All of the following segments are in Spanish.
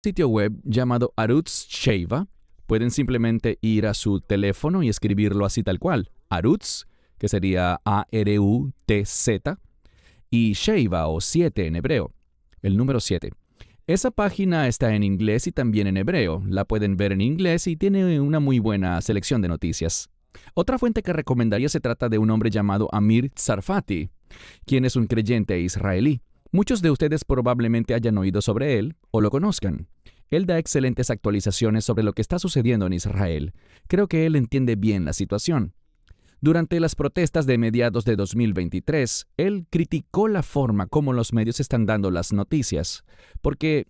sitio web llamado Arutz Sheva. Pueden simplemente ir a su teléfono y escribirlo así tal cual. Arutz, que sería A-R-U-T-Z, y Sheva o 7 en hebreo, el número 7. Esa página está en inglés y también en hebreo. La pueden ver en inglés y tiene una muy buena selección de noticias. Otra fuente que recomendaría se trata de un hombre llamado Amir Tsarfati, quien es un creyente israelí. Muchos de ustedes probablemente hayan oído sobre él o lo conozcan. Él da excelentes actualizaciones sobre lo que está sucediendo en Israel. Creo que él entiende bien la situación. Durante las protestas de mediados de 2023, él criticó la forma como los medios están dando las noticias, porque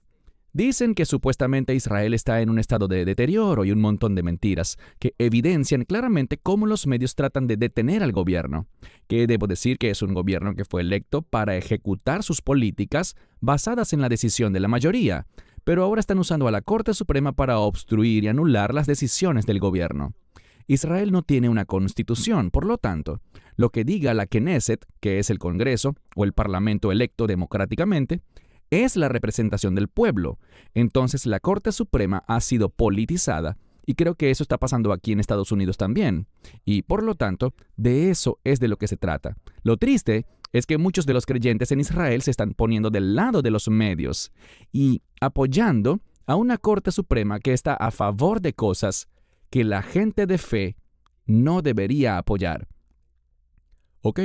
dicen que supuestamente Israel está en un estado de deterioro y un montón de mentiras que evidencian claramente cómo los medios tratan de detener al gobierno, que debo decir que es un gobierno que fue electo para ejecutar sus políticas basadas en la decisión de la mayoría, pero ahora están usando a la Corte Suprema para obstruir y anular las decisiones del gobierno. Israel no tiene una constitución, por lo tanto, lo que diga la Knesset, que es el Congreso o el Parlamento electo democráticamente, es la representación del pueblo. Entonces la Corte Suprema ha sido politizada y creo que eso está pasando aquí en Estados Unidos también. Y por lo tanto, de eso es de lo que se trata. Lo triste es que muchos de los creyentes en Israel se están poniendo del lado de los medios y apoyando a una Corte Suprema que está a favor de cosas que la gente de fe no debería apoyar. Ok.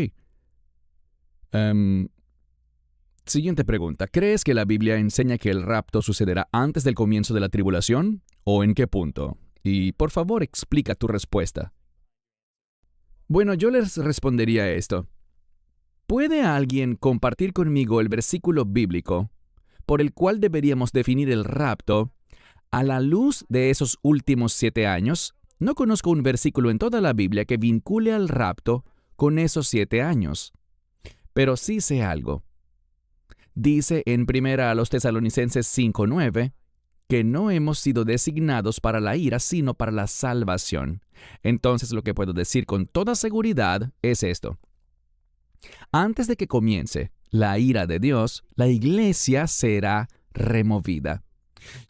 Siguiente pregunta. ¿Crees que la Biblia enseña que el rapto sucederá antes del comienzo de la tribulación? ¿O en qué punto? Y por favor explica tu respuesta. Bueno, yo les respondería esto. ¿Puede alguien compartir conmigo el versículo bíblico por el cual deberíamos definir el rapto a la luz de esos últimos 7 años? No conozco un versículo en toda la Biblia que vincule al rapto con esos 7 años. Pero sí sé algo. Dice en 1 Tesalonicenses 5:9 que no hemos sido designados para la ira, sino para la salvación. Entonces lo que puedo decir con toda seguridad es esto. Antes de que comience la ira de Dios, la iglesia será removida.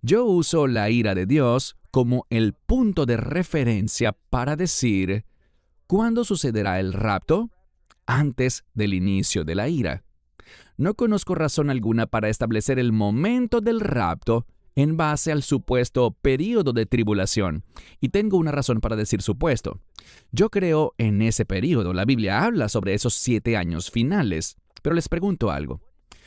Yo uso la ira de Dios como el punto de referencia para decir ¿cuándo sucederá el rapto? Antes del inicio de la ira. No conozco razón alguna para establecer el momento del rapto en base al supuesto período de tribulación. Y tengo una razón para decir supuesto. Yo creo en ese período. La Biblia habla sobre esos 7 años finales. Pero les pregunto algo.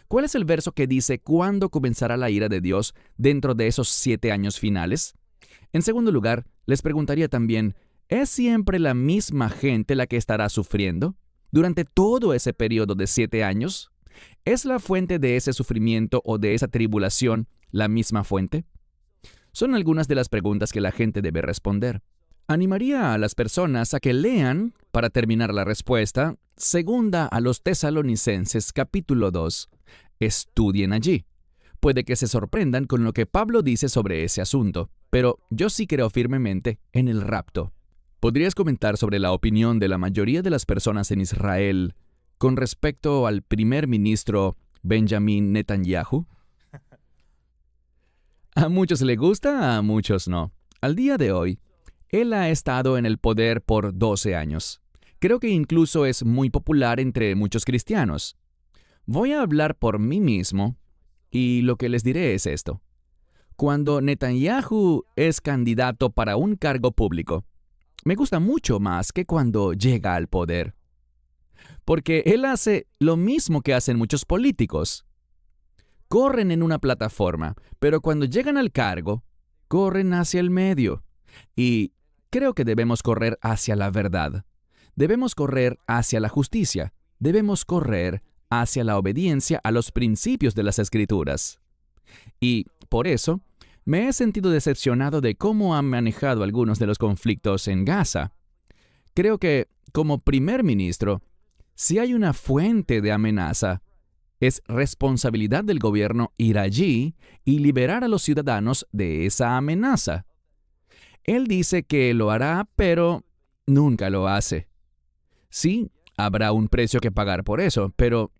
¿Cuál es el verso que dice cuándo comenzará la ira de Dios dentro de esos 7 años finales? En segundo lugar, les preguntaría también, ¿es siempre la misma gente la que estará sufriendo durante todo ese periodo de 7 años? ¿Es la fuente de ese sufrimiento o de esa tribulación la misma fuente? Son algunas de las preguntas que la gente debe responder. Animaría a las personas a que lean, para terminar la respuesta, 2 Tesalonicenses capítulo 2. Estudien allí. Puede que se sorprendan con lo que Pablo dice sobre ese asunto, pero yo sí creo firmemente en el rapto. ¿Podrías comentar sobre la opinión de la mayoría de las personas en Israel con respecto al primer ministro Benjamin Netanyahu? A muchos le gusta, a muchos no. Al día de hoy, él ha estado en el poder por 12 años. Creo que incluso es muy popular entre muchos cristianos. Voy a hablar por mí mismo y lo que les diré es esto. Cuando Netanyahu es candidato para un cargo público, me gusta mucho más que cuando llega al poder. Porque él hace lo mismo que hacen muchos políticos. Corren en una plataforma, pero cuando llegan al cargo, corren hacia el medio. Y creo que debemos correr hacia la verdad. Debemos correr hacia la justicia. Debemos correr hacia la obediencia a los principios de las Escrituras. Y, por eso, me he sentido decepcionado de cómo han manejado algunos de los conflictos en Gaza. Creo que, como primer ministro, si hay una fuente de amenaza, es responsabilidad del gobierno ir allí y liberar a los ciudadanos de esa amenaza. Él dice que lo hará, pero nunca lo hace. Sí, habrá un precio que pagar por eso, pero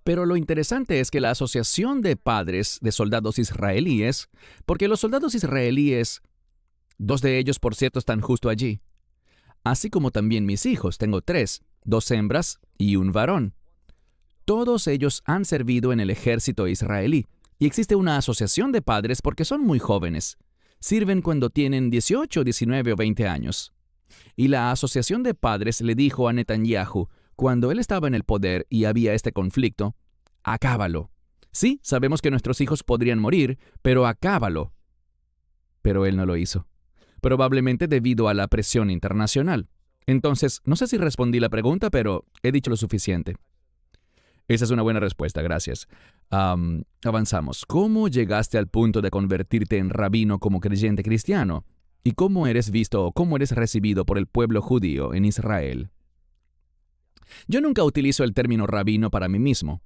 Pero lo interesante es que la Asociación de Padres de Soldados Israelíes, porque los soldados israelíes, dos de ellos, por cierto, están justo allí, así como también mis hijos, tengo tres, dos hembras y un varón. Todos ellos han servido en el ejército israelí, y existe una asociación de padres porque son muy jóvenes. Sirven cuando tienen 18, 19 o 20 años. Y la asociación de padres le dijo a Netanyahu, cuando él estaba en el poder y había este conflicto, acábalo. Sí, sabemos que nuestros hijos podrían morir, pero acábalo. Pero él no lo hizo, probablemente debido a la presión internacional. Entonces, no sé si respondí la pregunta, pero he dicho lo suficiente. Esa es una buena respuesta, gracias. Avanzamos. ¿Cómo llegaste al punto de convertirte en rabino como creyente cristiano? ¿Y cómo eres visto o cómo eres recibido por el pueblo judío en Israel? Yo nunca utilizo el término rabino para mí mismo.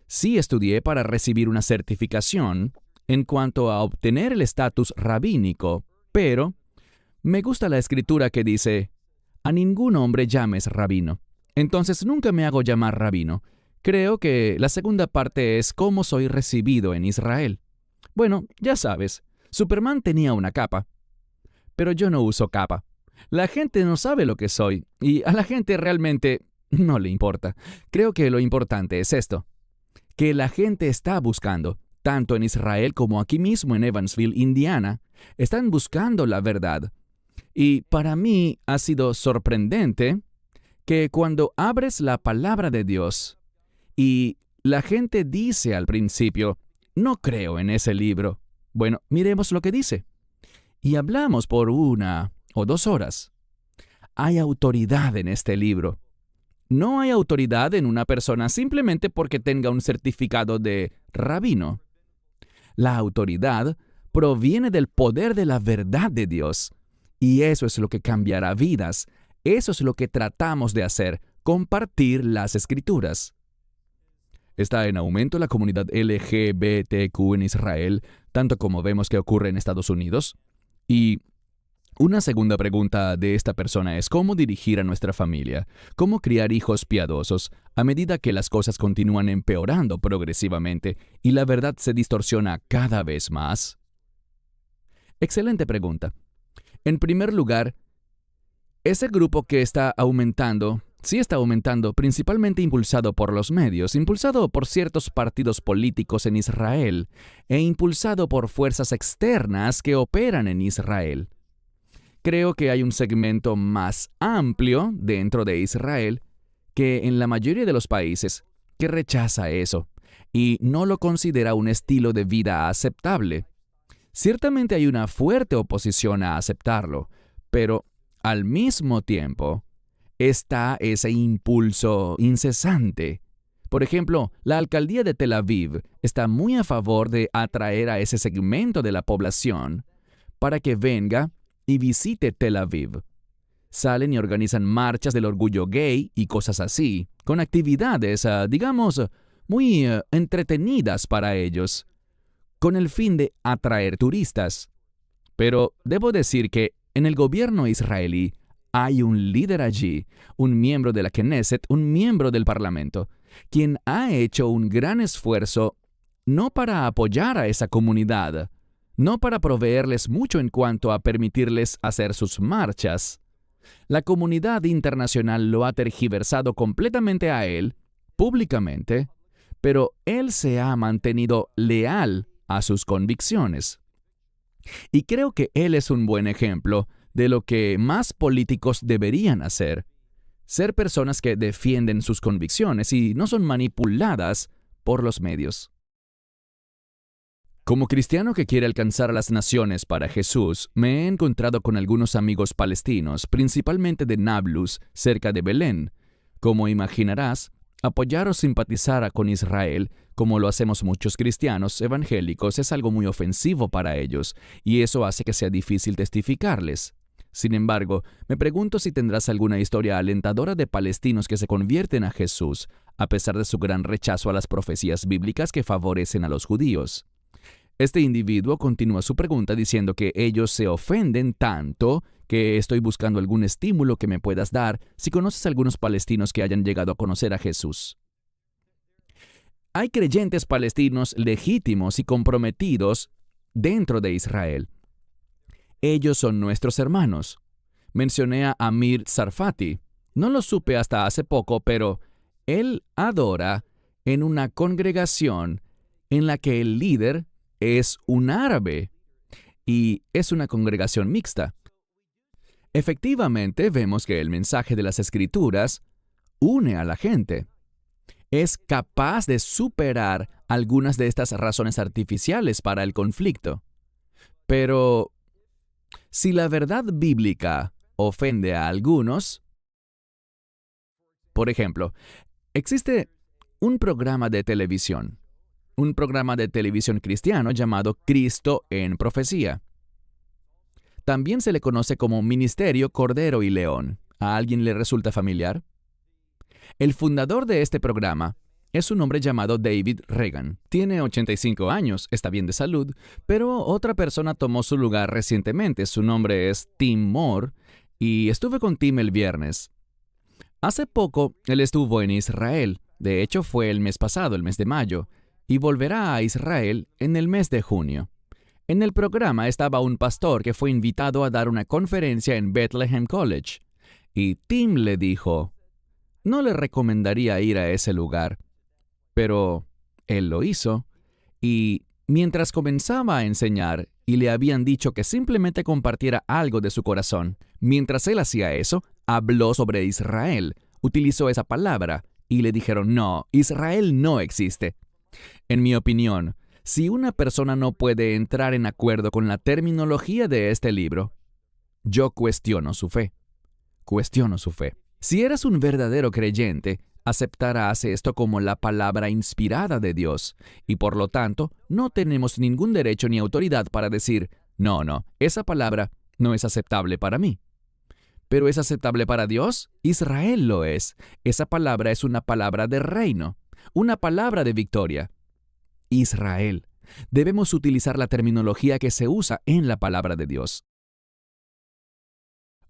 Sí estudié para recibir una certificación en cuanto a obtener el estatus rabínico, pero me gusta la escritura que dice, a ningún hombre llames rabino. Entonces nunca me hago llamar rabino. Creo que la segunda parte es cómo soy recibido en Israel. Bueno, ya sabes, Superman tenía una capa, pero yo no uso capa. La gente no sabe lo que soy, y a la gente realmente no le importa. Creo que lo importante es esto, que la gente está buscando, tanto en Israel como aquí mismo en Evansville, Indiana, están buscando la verdad. Y para mí ha sido sorprendente que cuando abres la palabra de Dios, y la gente dice al principio, no creo en ese libro. Bueno, miremos lo que dice. Y hablamos por 1 o 2 horas. Hay autoridad en este libro. No hay autoridad en una persona simplemente porque tenga un certificado de rabino. La autoridad proviene del poder de la verdad de Dios. Y eso es lo que cambiará vidas. Eso es lo que tratamos de hacer, compartir las Escrituras. Está en aumento la comunidad LGBTQ en Israel, tanto como vemos que ocurre en Estados Unidos. Y una segunda pregunta de esta persona es cómo dirigir a nuestra familia, cómo criar hijos piadosos a medida que las cosas continúan empeorando progresivamente y la verdad se distorsiona cada vez más. Excelente pregunta. En primer lugar, ese grupo que está aumentando, sí está aumentando, principalmente impulsado por los medios, impulsado por ciertos partidos políticos en Israel e impulsado por fuerzas externas que operan en Israel. Creo que hay un segmento más amplio dentro de Israel que en la mayoría de los países que rechaza eso y no lo considera un estilo de vida aceptable. Ciertamente hay una fuerte oposición a aceptarlo, pero al mismo tiempo está ese impulso incesante. Por ejemplo, la alcaldía de Tel Aviv está muy a favor de atraer a ese segmento de la población para que venga y visite Tel Aviv. Salen y organizan marchas del orgullo gay y cosas así, con actividades, digamos, muy entretenidas para ellos, con el fin de atraer turistas. Pero debo decir que en el gobierno israelí hay un líder allí, un miembro de la Knesset, un miembro del Parlamento, quien ha hecho un gran esfuerzo no para apoyar a esa comunidad, no para proveerles mucho en cuanto a permitirles hacer sus marchas. La comunidad internacional lo ha tergiversado completamente a él, públicamente, pero él se ha mantenido leal a sus convicciones. Y creo que él es un buen ejemplo de lo que más políticos deberían hacer. Ser personas que defienden sus convicciones y no son manipuladas por los medios. Como cristiano que quiere alcanzar a las naciones para Jesús, me he encontrado con algunos amigos palestinos, principalmente de Nablus, cerca de Belén. Como imaginarás, apoyar o simpatizar con Israel, como lo hacemos muchos cristianos evangélicos, es algo muy ofensivo para ellos, y eso hace que sea difícil testificarles. Sin embargo, me pregunto si tendrás alguna historia alentadora de palestinos que se convierten a Jesús, a pesar de su gran rechazo a las profecías bíblicas que favorecen a los judíos. Este individuo continúa su pregunta diciendo que ellos se ofenden tanto que estoy buscando algún estímulo que me puedas dar si conoces a algunos palestinos que hayan llegado a conocer a Jesús. Hay creyentes palestinos legítimos y comprometidos dentro de Israel. Ellos son nuestros hermanos. Mencioné a Amir Tsarfati. No lo supe hasta hace poco, pero él adora en una congregación en la que el líder es un árabe y es una congregación mixta. Efectivamente, vemos que el mensaje de las Escrituras une a la gente. Es capaz de superar algunas de estas razones artificiales para el conflicto. Pero, si la verdad bíblica ofende a algunos, por ejemplo, existe un programa de televisión cristiano llamado Cristo en Profecía. También se le conoce como Ministerio Cordero y León. ¿A alguien le resulta familiar? El fundador de este programa es un hombre llamado David Reagan. Tiene 85 años, está bien de salud, pero otra persona tomó su lugar recientemente. Su nombre es Tim Moore y estuve con Tim el viernes. Hace poco, él estuvo en Israel. De hecho, fue el mes pasado, el mes de mayo, y volverá a Israel en el mes de junio. En el programa estaba un pastor que fue invitado a dar una conferencia en Bethlehem College, y Tim le dijo, no le recomendaría ir a ese lugar, pero él lo hizo, y mientras comenzaba a enseñar y le habían dicho que simplemente compartiera algo de su corazón, mientras él hacía eso, habló sobre Israel, utilizó esa palabra, y le dijeron, no, Israel no existe. En mi opinión, si una persona no puede entrar en acuerdo con la terminología de este libro, yo cuestiono su fe. Si eres un verdadero creyente, aceptarás esto como la palabra inspirada de Dios, y por lo tanto, no tenemos ningún derecho ni autoridad para decir, no, esa palabra no es aceptable para mí. ¿Pero es aceptable para Dios? Israel lo es. Esa palabra es una palabra de reino, una palabra de victoria. Israel. Debemos utilizar la terminología que se usa en la palabra de Dios.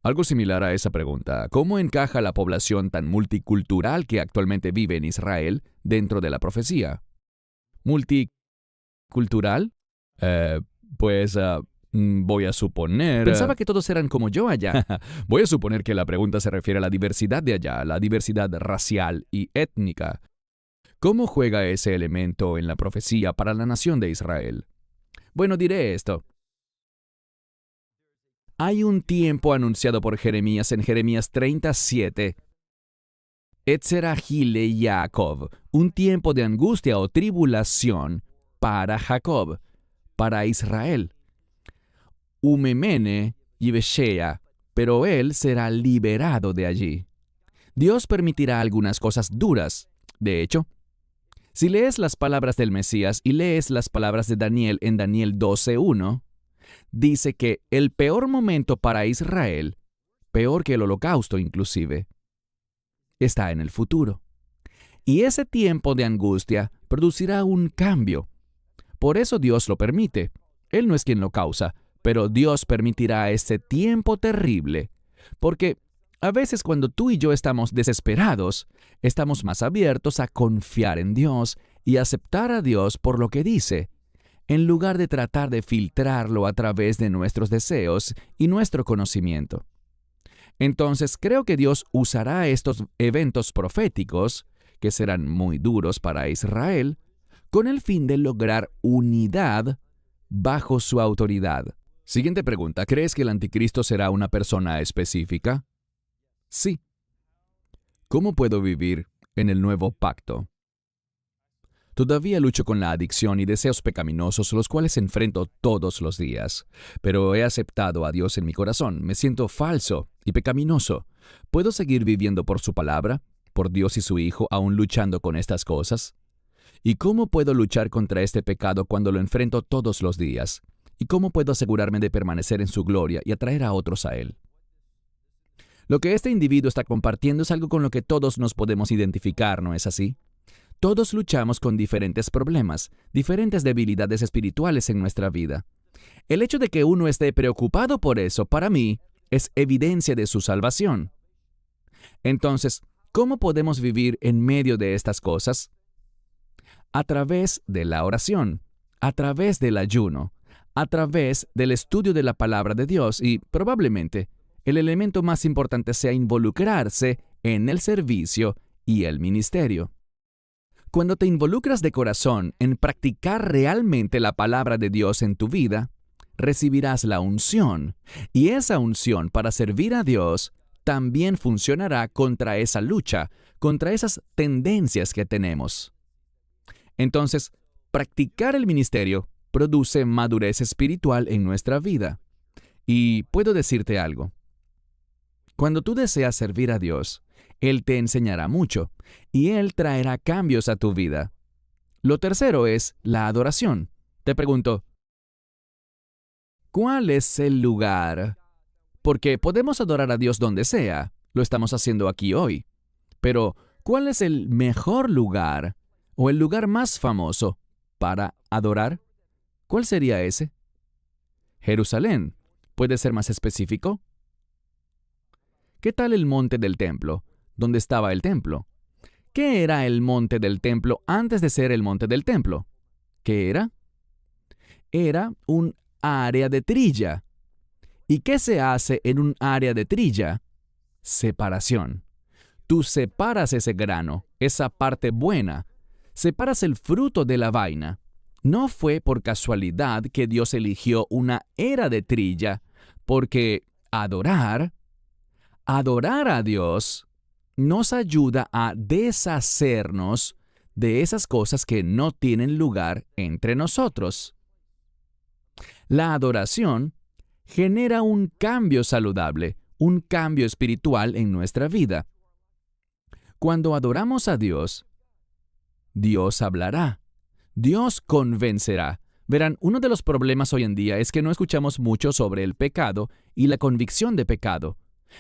Algo similar a esa pregunta, ¿cómo encaja la población tan multicultural que actualmente vive en Israel dentro de la profecía? ¿Multicultural? Voy a suponer... Pensaba que todos eran como yo allá. Voy a suponer que la pregunta se refiere a la diversidad de allá, la diversidad racial y étnica. ¿Cómo juega ese elemento en la profecía para la nación de Israel? Bueno, diré esto. Hay un tiempo anunciado por Jeremías en Jeremías 37. Etzerahile Jacob, un tiempo de angustia o tribulación para Jacob, para Israel. Umemene Yiveshea, pero él será liberado de allí. Dios permitirá algunas cosas duras. De hecho, si lees las palabras del Mesías y lees las palabras de Daniel en Daniel 12:1, dice que el peor momento para Israel, peor que el holocausto inclusive, está en el futuro. Y ese tiempo de angustia producirá un cambio. Por eso Dios lo permite. Él no es quien lo causa, pero Dios permitirá ese tiempo terrible. Porque a veces cuando tú y yo estamos desesperados, estamos más abiertos a confiar en Dios y aceptar a Dios por lo que dice, en lugar de tratar de filtrarlo a través de nuestros deseos y nuestro conocimiento. Entonces, creo que Dios usará estos eventos proféticos, que serán muy duros para Israel, con el fin de lograr unidad bajo su autoridad. Siguiente pregunta. ¿Crees que el anticristo será una persona específica? Sí. ¿Cómo puedo vivir en el nuevo pacto? Todavía lucho con la adicción y deseos pecaminosos, los cuales enfrento todos los días. Pero he aceptado a Dios en mi corazón. Me siento falso y pecaminoso. ¿Puedo seguir viviendo por su palabra, por Dios y su Hijo, aún luchando con estas cosas? ¿Y cómo puedo luchar contra este pecado cuando lo enfrento todos los días? ¿Y cómo puedo asegurarme de permanecer en su gloria y atraer a otros a Él? Lo que este individuo está compartiendo es algo con lo que todos nos podemos identificar, ¿no es así? Todos luchamos con diferentes problemas, diferentes debilidades espirituales en nuestra vida. El hecho de que uno esté preocupado por eso, para mí, es evidencia de su salvación. Entonces, ¿cómo podemos vivir en medio de estas cosas? a través de la oración, a través del ayuno, a través del estudio de la palabra de Dios y probablemente el elemento más importante sea involucrarse en el servicio y el ministerio. Cuando te involucras de corazón en practicar realmente la palabra de Dios en tu vida, recibirás la unción, y esa unción para servir a Dios también funcionará contra esa lucha, contra esas tendencias que tenemos. Entonces, practicar el ministerio produce madurez espiritual en nuestra vida. Y puedo decirte algo. Cuando tú deseas servir a Dios, Él te enseñará mucho y Él traerá cambios a tu vida. Lo tercero es la adoración. Te pregunto, ¿cuál es el lugar? Porque podemos adorar a Dios donde sea. Lo estamos haciendo aquí hoy. Pero, ¿cuál es el mejor lugar o el lugar más famoso para adorar? ¿Cuál sería ese? Jerusalén. ¿Puede ser más específico? ¿Qué tal el monte del templo? ¿Dónde estaba el templo? ¿Qué era el monte del templo antes de ser el monte del templo? ¿Qué era? Era un área de trilla. ¿Y qué se hace en un área de trilla? Separación. Tú separas ese grano, esa parte buena. Separas el fruto de la vaina. No fue por casualidad que Dios eligió una era de trilla, porque adorar a Dios nos ayuda a deshacernos de esas cosas que no tienen lugar entre nosotros. La adoración genera un cambio saludable, un cambio espiritual en nuestra vida. Cuando adoramos a Dios, Dios hablará, Dios convencerá. Verán, uno de los problemas hoy en día es que no escuchamos mucho sobre el pecado y la convicción de pecado.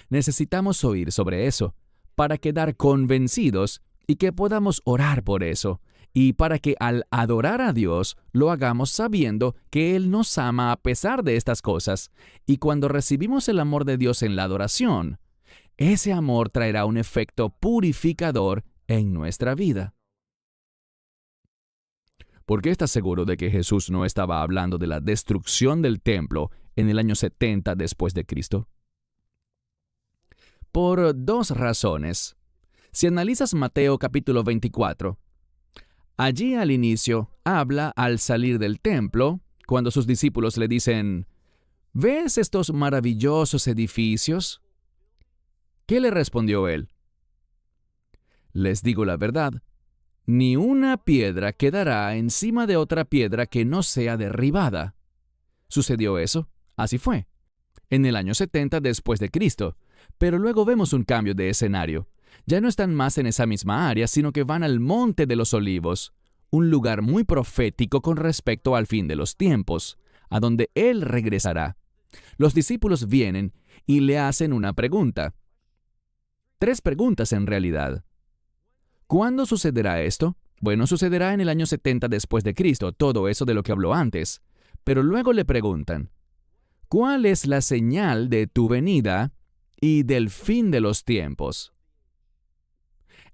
Necesitamos oír sobre eso, para quedar convencidos y que podamos orar por eso, y para que al adorar a Dios lo hagamos sabiendo que Él nos ama a pesar de estas cosas, y cuando recibimos el amor de Dios en la adoración, ese amor traerá un efecto purificador en nuestra vida. ¿Por qué estás seguro de que Jesús no estaba hablando de la destrucción del templo en el año 70 después de Cristo? Por dos razones. Si analizas Mateo capítulo 24, allí al inicio habla al salir del templo, cuando sus discípulos le dicen, ¿ves estos maravillosos edificios? ¿Qué le respondió él? Les digo la verdad, ni una piedra quedará encima de otra piedra que no sea derribada. ¿Sucedió eso? Así fue. En el año 70 después de Cristo. Pero luego vemos un cambio de escenario. Ya no están más en esa misma área, sino que van al Monte de los Olivos, un lugar muy profético con respecto al fin de los tiempos, a donde Él regresará. Los discípulos vienen y le hacen una pregunta. 3 preguntas en realidad. ¿Cuándo sucederá esto? Bueno, sucederá en el año 70 después de Cristo, todo eso de lo que habló antes. Pero luego le preguntan, ¿cuál es la señal de tu venida y del fin de los tiempos?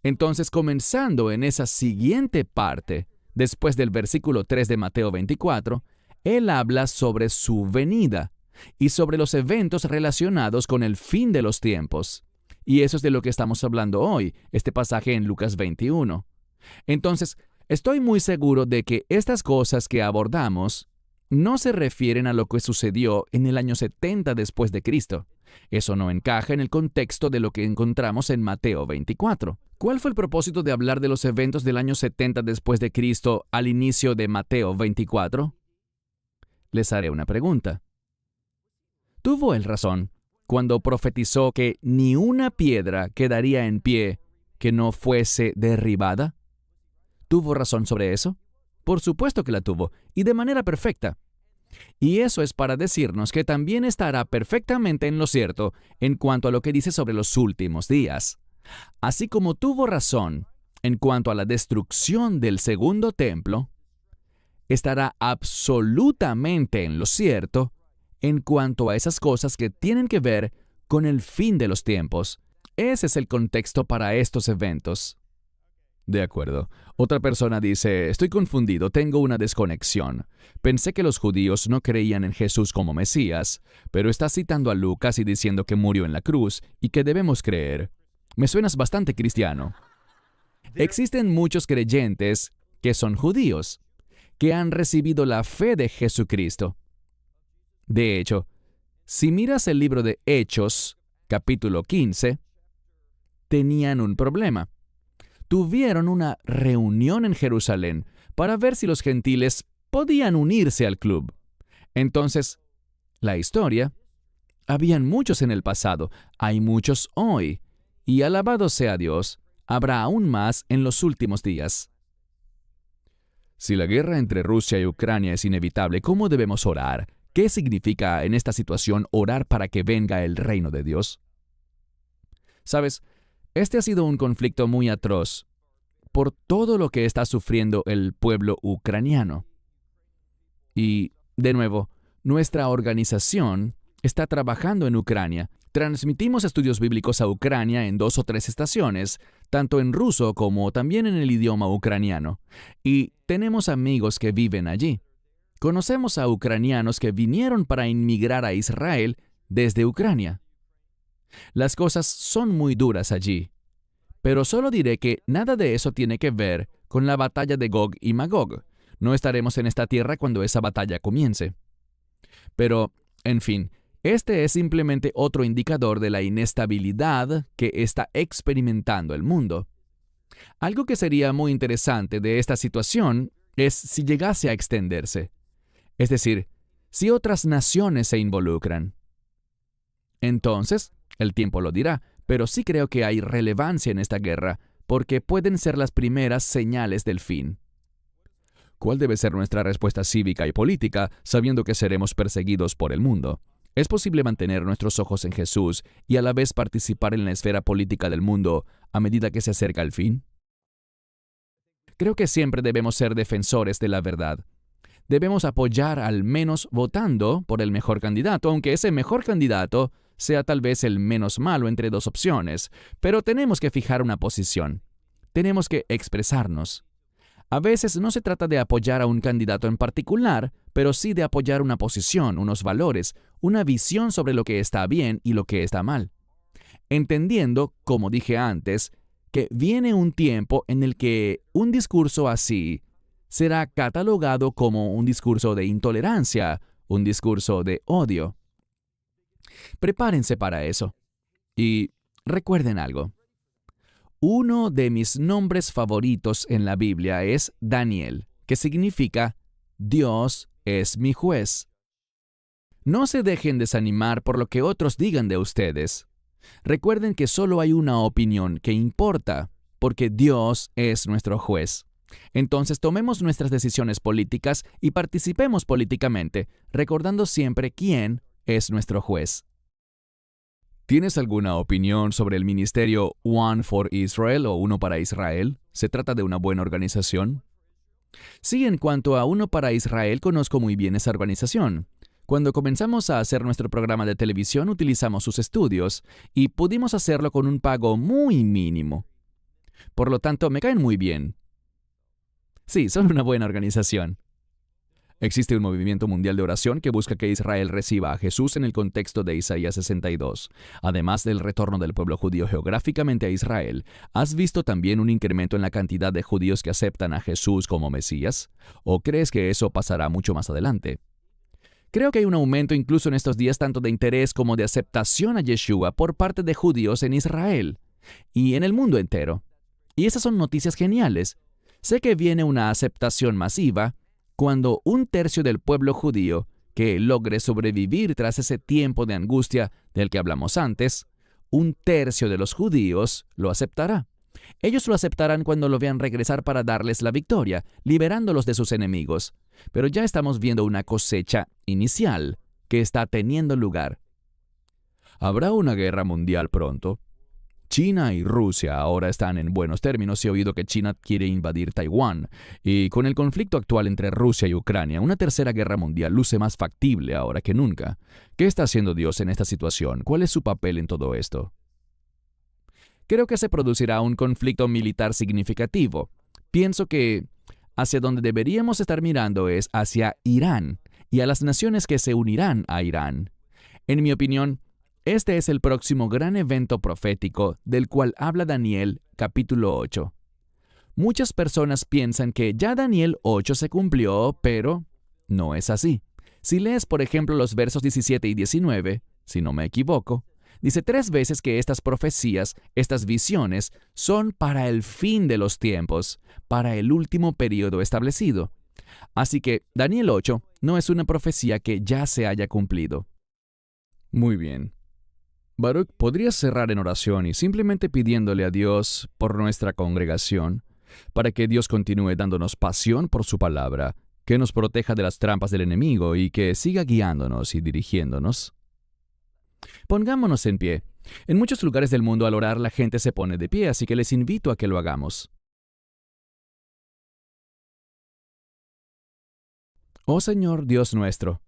Entonces, comenzando en esa siguiente parte, después del versículo 3 de Mateo 24, Él habla sobre su venida y sobre los eventos relacionados con el fin de los tiempos. Y eso es de lo que estamos hablando hoy, este pasaje en Lucas 21. Entonces, estoy muy seguro de que estas cosas que abordamos no se refieren a lo que sucedió en el año 70 después de Cristo. Eso no encaja en el contexto de lo que encontramos en Mateo 24. ¿Cuál fue el propósito de hablar de los eventos del año 70 después de Cristo al inicio de Mateo 24? Les haré una pregunta. ¿Tuvo él razón cuando profetizó que ni una piedra quedaría en pie que no fuese derribada? ¿Tuvo razón sobre eso? Por supuesto que la tuvo, y de manera perfecta. Y eso es para decirnos que también estará perfectamente en lo cierto en cuanto a lo que dice sobre los últimos días. Así como tuvo razón en cuanto a la destrucción del segundo templo, estará absolutamente en lo cierto en cuanto a esas cosas que tienen que ver con el fin de los tiempos. Ese es el contexto para estos eventos. De acuerdo. Otra persona dice, estoy confundido, tengo una desconexión. Pensé que los judíos no creían en Jesús como Mesías, pero estás citando a Lucas y diciendo que murió en la cruz y que debemos creer. Me suenas bastante cristiano. Existen muchos creyentes que son judíos, que han recibido la fe de Jesucristo. De hecho, si miras el libro de Hechos, capítulo 15, tenían un problema. Tuvieron una reunión en Jerusalén para ver si los gentiles podían unirse al club. Entonces, la historia, habían muchos en el pasado, hay muchos hoy, y alabado sea Dios, habrá aún más en los últimos días. Si la guerra entre Rusia y Ucrania es inevitable, ¿cómo debemos orar? ¿Qué significa en esta situación orar para que venga el reino de Dios? ¿Sabes? Este ha sido un conflicto muy atroz por todo lo que está sufriendo el pueblo ucraniano. Y, de nuevo, nuestra organización está trabajando en Ucrania. Transmitimos estudios bíblicos a Ucrania en 2 o 3 estaciones, tanto en ruso como también en el idioma ucraniano. Y tenemos amigos que viven allí. Conocemos a ucranianos que vinieron para inmigrar a Israel desde Ucrania. Las cosas son muy duras allí, pero solo diré que nada de eso tiene que ver con la batalla de Gog y Magog. No estaremos en esta tierra cuando esa batalla comience. Pero, en fin, este es simplemente otro indicador de la inestabilidad que está experimentando el mundo. Algo que sería muy interesante de esta situación es si llegase a extenderse. Es decir, si otras naciones se involucran. Entonces, el tiempo lo dirá, pero sí creo que hay relevancia en esta guerra, porque pueden ser las primeras señales del fin. ¿Cuál debe ser nuestra respuesta cívica y política, sabiendo que seremos perseguidos por el mundo? ¿Es posible mantener nuestros ojos en Jesús y a la vez participar en la esfera política del mundo a medida que se acerca el fin? Creo que siempre debemos ser defensores de la verdad. Debemos apoyar al menos votando por el mejor candidato, aunque ese mejor candidato sea tal vez el menos malo entre 2 opciones, pero tenemos que fijar una posición. Tenemos que expresarnos. A veces no se trata de apoyar a un candidato en particular, pero sí de apoyar una posición, unos valores, una visión sobre lo que está bien y lo que está mal. Entendiendo, como dije antes, que viene un tiempo en el que un discurso así será catalogado como un discurso de intolerancia, un discurso de odio. Prepárense para eso. Y recuerden algo. Uno de mis nombres favoritos en la Biblia es Daniel, que significa Dios es mi juez. No se dejen desanimar por lo que otros digan de ustedes. Recuerden que solo hay una opinión que importa, porque Dios es nuestro juez. Entonces tomemos nuestras decisiones políticas y participemos políticamente, recordando siempre quién es nuestro juez. ¿Tienes alguna opinión sobre el ministerio One for Israel o Uno para Israel? ¿Se trata de una buena organización? Sí, en cuanto a Uno para Israel, conozco muy bien esa organización. Cuando comenzamos a hacer nuestro programa de televisión, utilizamos sus estudios y pudimos hacerlo con un pago muy mínimo. Por lo tanto, me caen muy bien. Sí, son una buena organización. Existe un movimiento mundial de oración que busca que Israel reciba a Jesús en el contexto de Isaías 62. Además del retorno del pueblo judío geográficamente a Israel, ¿has visto también un incremento en la cantidad de judíos que aceptan a Jesús como Mesías? ¿O crees que eso pasará mucho más adelante? Creo que hay un aumento incluso en estos días tanto de interés como de aceptación a Yeshua por parte de judíos en Israel y en el mundo entero. Y esas son noticias geniales. Sé que viene una aceptación masiva cuando 1/3 del pueblo judío que logre sobrevivir tras ese tiempo de angustia del que hablamos antes, 1/3 de los judíos lo aceptará. Ellos lo aceptarán cuando lo vean regresar para darles la victoria, liberándolos de sus enemigos. Pero ya estamos viendo una cosecha inicial que está teniendo lugar. ¿Habrá una guerra mundial pronto? China y Rusia ahora están en buenos términos y he oído que China quiere invadir Taiwán. Y con el conflicto actual entre Rusia y Ucrania, una tercera guerra mundial luce más factible ahora que nunca. ¿Qué está haciendo Dios en esta situación? ¿Cuál es su papel en todo esto? creo que se producirá un conflicto militar significativo. Pienso que hacia donde deberíamos estar mirando es hacia Irán y a las naciones que se unirán a Irán. En mi opinión, este es el próximo gran evento profético del cual habla Daniel capítulo 8. Muchas personas piensan que ya Daniel 8 se cumplió, pero no es así. Si lees, por ejemplo, los versos 17 y 19, si no me equivoco, dice 3 veces que estas profecías, estas visiones, son para el fin de los tiempos, para el último periodo establecido. Así que Daniel 8 no es una profecía que ya se haya cumplido. Muy bien. Baruch, ¿podrías cerrar en oración y simplemente pidiéndole a Dios por nuestra congregación, para que Dios continúe dándonos pasión por su palabra, que nos proteja de las trampas del enemigo y que siga guiándonos y dirigiéndonos? Pongámonos en pie. En muchos lugares del mundo al orar la gente se pone de pie, así que les invito a que lo hagamos. Oh Señor Dios nuestro,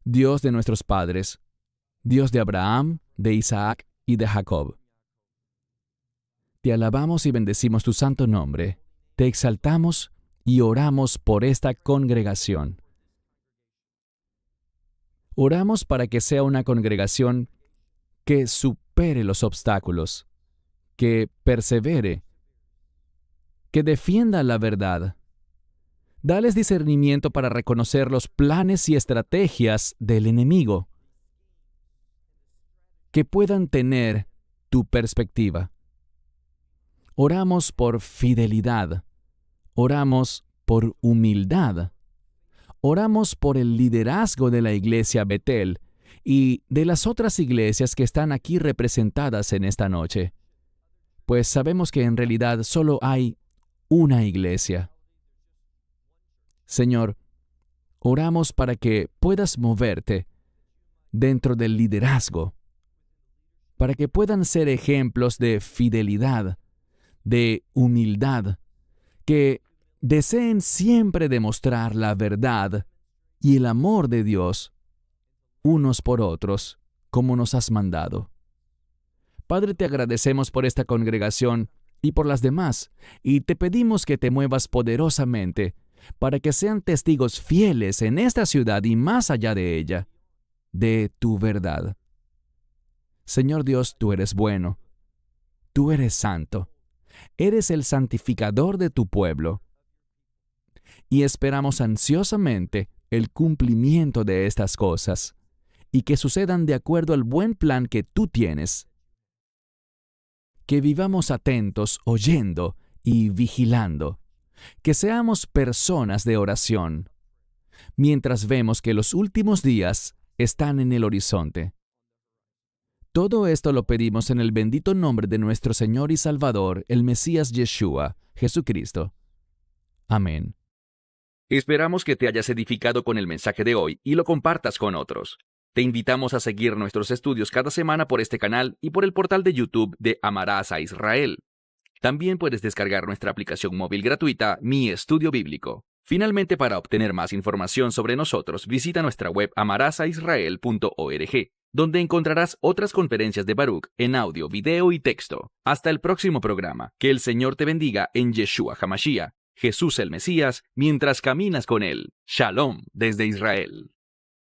Dios de nuestros padres, Dios de Abraham, de Isaac y de Jacob. Te alabamos y bendecimos tu santo nombre, te exaltamos y oramos por esta congregación. Oramos para que sea una congregación que supere los obstáculos, que persevere, que defienda la verdad. Dales discernimiento para reconocer los planes y estrategias del enemigo, que puedan tener tu perspectiva. Oramos por fidelidad, oramos por humildad, oramos por el liderazgo de la iglesia Betel y de las otras iglesias que están aquí representadas en esta noche, pues sabemos que en realidad solo hay una iglesia. Señor, oramos para que puedas moverte dentro del liderazgo, para que puedan ser ejemplos de fidelidad, de humildad, que deseen siempre demostrar la verdad y el amor de Dios unos por otros, como nos has mandado. Padre, te agradecemos por esta congregación y por las demás, y te pedimos que te muevas poderosamente para que sean testigos fieles en esta ciudad y más allá de ella, de tu verdad. Señor Dios, tú eres bueno, tú eres santo, eres el santificador de tu pueblo, y esperamos ansiosamente el cumplimiento de estas cosas, y que sucedan de acuerdo al buen plan que tú tienes. Que vivamos atentos, oyendo y vigilando, que seamos personas de oración, mientras vemos que los últimos días están en el horizonte. Todo esto lo pedimos en el bendito nombre de nuestro Señor y Salvador, el Mesías Yeshua, Jesucristo. Amén. Esperamos que te hayas edificado con el mensaje de hoy y lo compartas con otros. Te invitamos a seguir nuestros estudios cada semana por este canal y por el portal de YouTube de Amarás a Israel. También puedes descargar nuestra aplicación móvil gratuita, Mi Estudio Bíblico. Finalmente, para obtener más información sobre nosotros, visita nuestra web amarasaisrael.org, donde encontrarás otras conferencias de Baruch en audio, video y texto. Hasta el próximo programa. Que el Señor te bendiga en Yeshua HaMashiach, Jesús el Mesías, mientras caminas con Él. Shalom desde Israel.